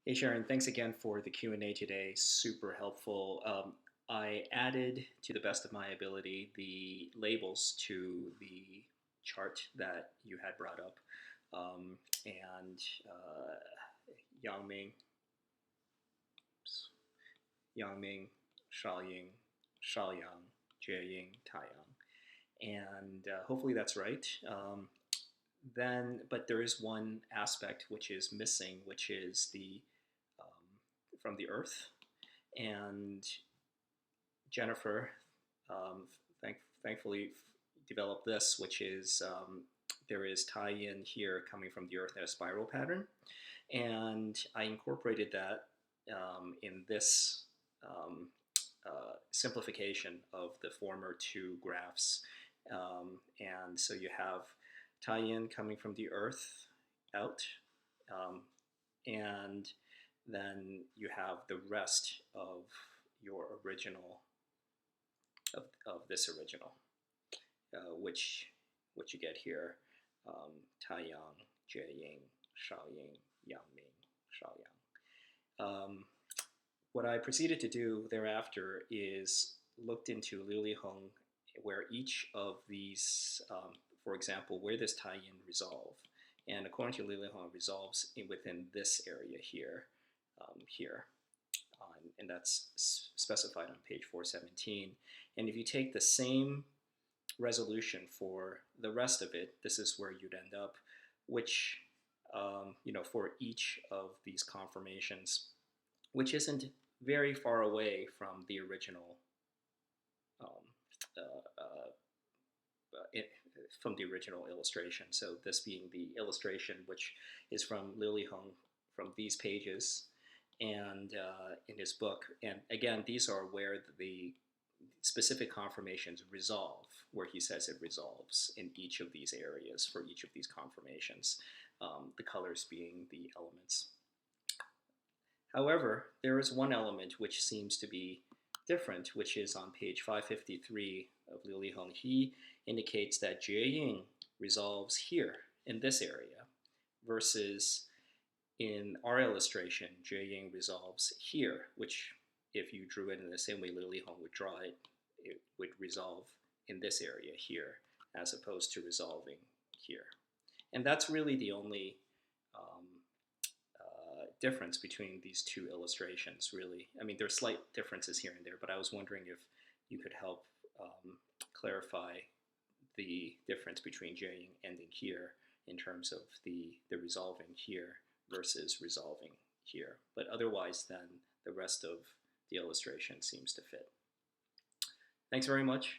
Hey Sharon, thanks again for the Q&A today. Super helpful. I added, to the best of my ability, the labels to the chart that you had brought up. And Yangming, Yangming, Shaoying, Shaoyang, Jieying, Taiyang. And hopefully that's right. But there is one aspect which is missing, which is the from the Earth. And Jennifer, thankfully, developed this, which is there is tie-in here coming from the Earth in a spiral pattern, and I incorporated that in this simplification of the former two graphs, and so you have tie-in coming from the Earth out, and then you have the rest of your original of this original, which you get here, Taiyang, Jieying, Shaoying, Yangming, Shaoyang. What I proceeded to do thereafter is looked into Liu Li Hong, where each of these, for example, where this tie-in resolve, and according to Liu Li Hong, resolves within this area here, and that's specified on page 417. And if you take the same resolution for the rest of it, this is where you'd end up, which, for each of these conformations, which isn't very far away from the original, illustration. So this being the illustration, which is from Liu Li Hong, from these pages, and in his book. And again, these are where the specific conformations resolve, where he says it resolves in each of these areas for each of these conformations, the colors being the elements. However, there is one element which seems to be different, which is on page 553 of Liu Li Hong. He indicates that Jieying resolves here in this area, versus in our illustration, Jieying resolves here, which if you drew it in the same way Liu Li Hong would draw it, it would resolve in this area here, as opposed to resolving here. And that's really the only difference between these two illustrations, really. I mean, there's slight differences here and there, but I was wondering if you could help clarify the difference between Jieying ending here in terms of the resolving here versus resolving here. But otherwise, then the rest of the illustration seems to fit. Thanks very much.